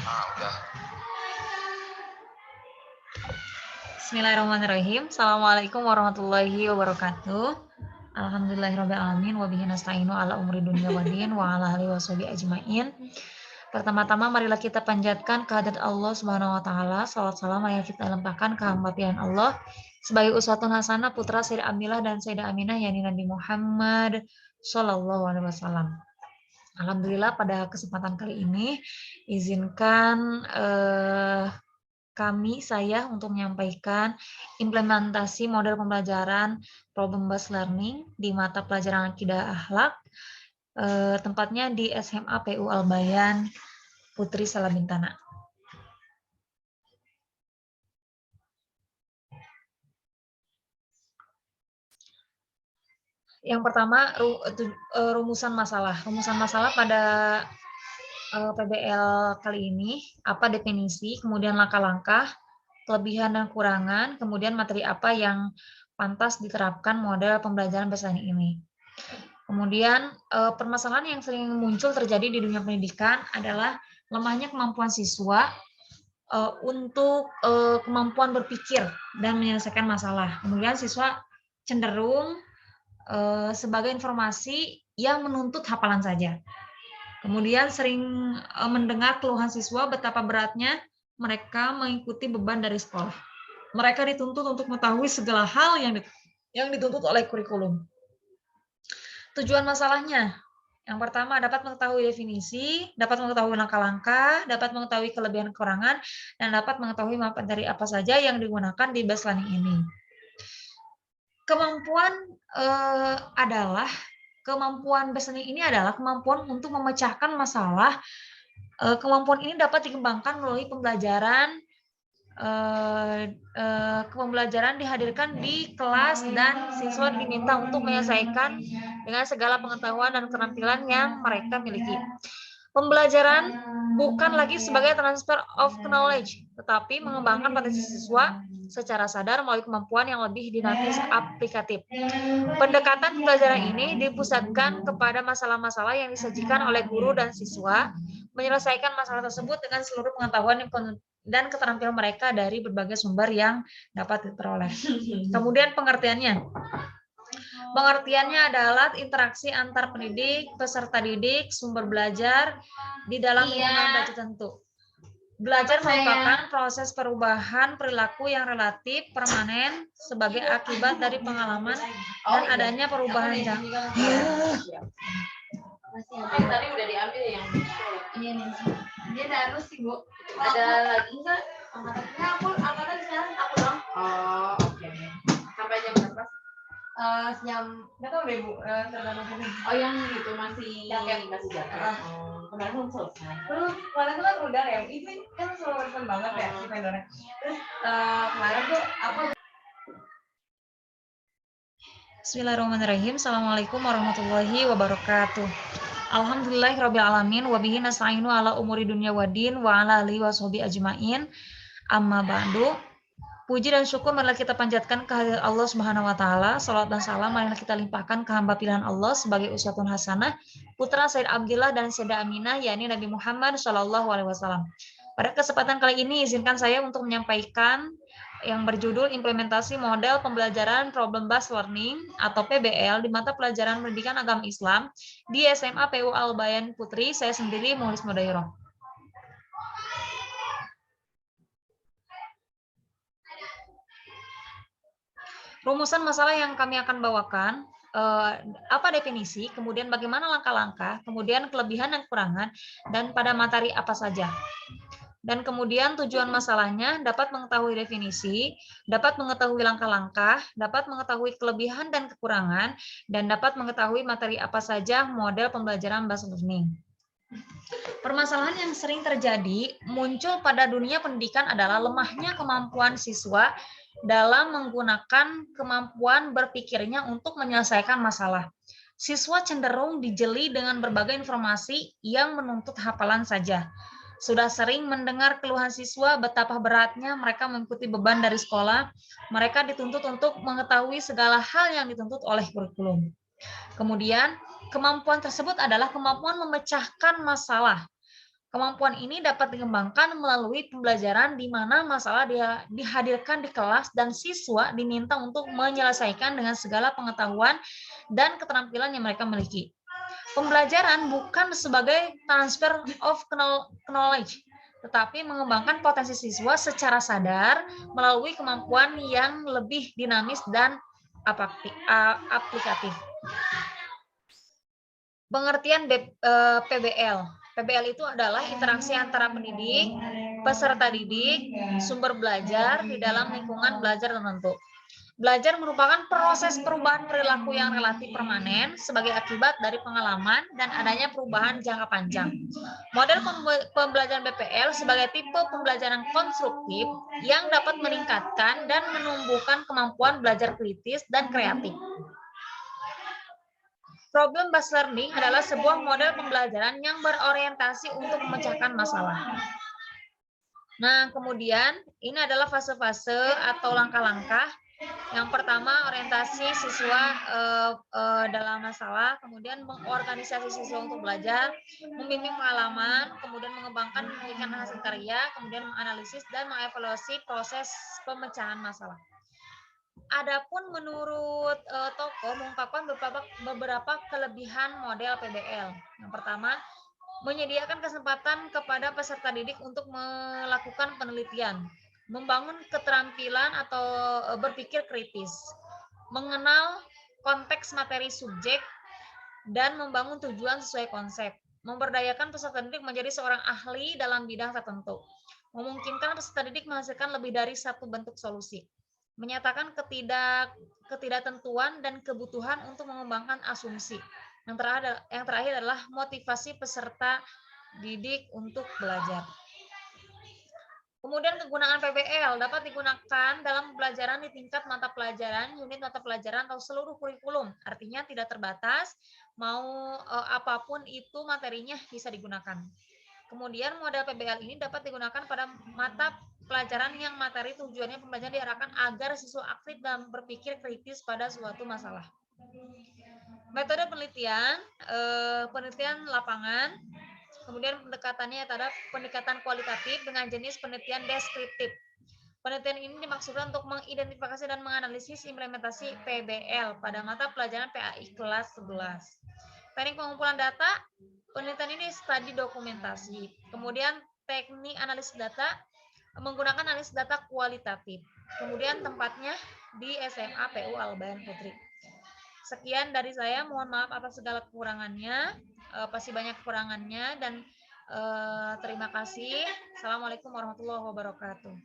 Udah. Bismillahirrahmanirrahim. Assalamualaikum warahmatullahi wabarakatuh. Alhamdulillahirrahmanirrahim. Wabihi nasta'inu ala umri dunia wadin wa ala alihi washabihi ajma'in. Pertama-tama marilah kita panjatkan kehadirat Allah Subhanahu wa taala. Shalawat salam yang kita limpahkan ke hamba pilihan Allah sebagai uswatun hasanah putra Sayyidah Aminah dan Sayyidah Aminah yakni Nabi Muhammad sallallahu alaihi wasallam. Alhamdulillah pada kesempatan kali ini izinkan saya untuk menyampaikan implementasi model pembelajaran problem based learning di mata pelajaran akidah akhlak, tempatnya di SMA PU Al-Bayan Putri Salabintana. Yang pertama, rumusan masalah. Rumusan masalah pada PBL kali ini, apa definisi, kemudian langkah-langkah, kelebihan dan kekurangan, kemudian materi apa yang pantas diterapkan model pembelajaran bahasa ini. Kemudian permasalahan yang sering muncul terjadi di dunia pendidikan adalah lemahnya kemampuan siswa untuk kemampuan berpikir dan menyelesaikan masalah. Kemudian siswa cenderung sebagai informasi yang menuntut hafalan saja. Kemudian sering mendengar keluhan siswa betapa beratnya mereka mengikuti beban dari sekolah. Mereka dituntut untuk mengetahui segala hal yang dituntut oleh kurikulum. Tujuan masalahnya, yang pertama dapat mengetahui definisi, dapat mengetahui langkah-langkah, dapat mengetahui kelebihan kekurangan, dan dapat mengetahui materi apa saja yang digunakan di based learning ini. Kemampuan based learning ini adalah kemampuan untuk memecahkan masalah. Kemampuan ini dapat dikembangkan melalui pembelajaran dihadirkan di kelas dan siswa diminta untuk menyelesaikan dengan segala pengetahuan dan keterampilan yang mereka miliki. Pembelajaran bukan lagi sebagai transfer of knowledge, tetapi mengembangkan potensi siswa secara sadar melalui kemampuan yang lebih dinamis aplikatif. Pendekatan pembelajaran ini dipusatkan kepada masalah-masalah yang disajikan oleh guru dan siswa, menyelesaikan masalah tersebut dengan seluruh pengetahuan dan keterampilan mereka dari berbagai sumber yang dapat diperoleh. Kemudian pengertiannya. Pengertiannya adalah interaksi antar pendidik, peserta didik, sumber belajar di dalam lingkungan belajar tertentu. Belajar merupakan proses perubahan perilaku yang relatif permanen sebagai akibat dari pengalaman dan adanya perubahan jangka. Tadi udah diambil yang iya nih. Dia harus sih Bu. Ada lagi nggak? Angkatannya angkatan sekarang aku dong. Oh oke. Sampai jam berapa? Jam nggak tahu deh Bu. Oh yang itu masih jatuh. Kemarin belum selesai. Terus kemarin tuh kan udah ya. Itu kan selalu respon banget ya si vendornya. Terus kemarin tuh aku. Bismillahirrahmanirrahim. Assalamualaikum warahmatullahi wabarakatuh. Alhamdulillahirrahmanirrahim. Wabihi nasta'inu ala umuri dunia wadin wa ala alihi washabihi ajma'in. Amma ba'du. Puji dan syukur marilah kita panjatkan kehadirat Allah Subhanahu wa taala. Salawat dan salam marilah kita limpahkan ke hamba pilihan Allah sebagai uswatun hasanah putra Sayyid Abdillah dan Sayyidah Aminah yakni Nabi Muhammad sallallahu alaihi wasallam. Pada kesempatan kali ini izinkan saya untuk menyampaikan yang berjudul implementasi model pembelajaran problem based learning atau PBL di mata pelajaran pendidikan agama Islam di SMA PU Al-Bayan Putri. Saya sendiri Muhlis Mudahiroh. Rumusan masalah yang kami akan bawakan, apa definisi, kemudian bagaimana langkah-langkah, kemudian kelebihan dan kekurangan, dan pada materi apa saja. Dan kemudian tujuan masalahnya dapat mengetahui definisi, dapat mengetahui langkah-langkah, dapat mengetahui kelebihan dan kekurangan, dan dapat mengetahui materi apa saja model pembelajaran based learning. Permasalahan yang sering terjadi muncul pada dunia pendidikan adalah lemahnya kemampuan siswa dalam menggunakan kemampuan berpikirnya untuk menyelesaikan masalah. Siswa cenderung dijeli dengan berbagai informasi yang menuntut hafalan saja. Sudah sering mendengar keluhan siswa betapa beratnya mereka mengikuti beban dari sekolah. Mereka dituntut untuk mengetahui segala hal yang dituntut oleh kurikulum. Kemudian, kemampuan tersebut adalah kemampuan memecahkan masalah. Kemampuan ini dapat dikembangkan melalui pembelajaran di mana masalah dihadirkan di kelas dan siswa diminta untuk menyelesaikan dengan segala pengetahuan dan keterampilan yang mereka miliki. Pembelajaran bukan sebagai transfer of knowledge, tetapi mengembangkan potensi siswa secara sadar melalui kemampuan yang lebih dinamis dan aplikatif. Pengertian PBL. PBL itu adalah interaksi antara pendidik, peserta didik, sumber belajar di dalam lingkungan belajar tertentu. Belajar merupakan proses perubahan perilaku yang relatif permanen sebagai akibat dari pengalaman dan adanya perubahan jangka panjang. Model pembelajaran BPL sebagai tipe pembelajaran konstruktif yang dapat meningkatkan dan menumbuhkan kemampuan belajar kritis dan kreatif. Problem based learning adalah sebuah model pembelajaran yang berorientasi untuk memecahkan masalah. Nah, kemudian ini adalah fase-fase atau langkah-langkah. Yang pertama, orientasi siswa dalam masalah, kemudian mengorganisasi siswa untuk belajar, membimbing pengalaman, kemudian mengembangkan memberikan hasil karya, kemudian menganalisis dan mengevaluasi proses pemecahan masalah. Adapun menurut Toko mengungkapkan beberapa kelebihan model PBL. Yang pertama, menyediakan kesempatan kepada peserta didik untuk melakukan penelitian, membangun keterampilan atau berpikir kritis, mengenal konteks materi subjek, dan membangun tujuan sesuai konsep, memberdayakan peserta didik menjadi seorang ahli dalam bidang tertentu, memungkinkan peserta didik menghasilkan lebih dari satu bentuk solusi, menyatakan ketidaktentuan dan kebutuhan untuk mengembangkan asumsi. Yang terakhir adalah motivasi peserta didik untuk belajar. Kemudian kegunaan PBL dapat digunakan dalam pembelajaran di tingkat mata pelajaran, unit mata pelajaran, atau seluruh kurikulum. Artinya tidak terbatas, mau apapun itu materinya bisa digunakan. Kemudian model PBL ini dapat digunakan pada mata pelajaran yang materi tujuannya pembelajaran diarahkan agar siswa aktif dalam berpikir kritis pada suatu masalah. Metode penelitian, penelitian lapangan, kemudian pendekatannya adalah pendekatan kualitatif dengan jenis penelitian deskriptif. Penelitian ini dimaksudkan untuk mengidentifikasi dan menganalisis implementasi PBL pada mata pelajaran PAI kelas 11. Teknik pengumpulan data, penelitian ini studi dokumentasi. Kemudian teknik analisis data, menggunakan analisis data kualitatif. Kemudian tempatnya di SMA PU Albayan Putri. Sekian dari saya, mohon maaf atas segala kekurangannya, pasti banyak kekurangannya, dan terima kasih. Assalamualaikum warahmatullahi wabarakatuh.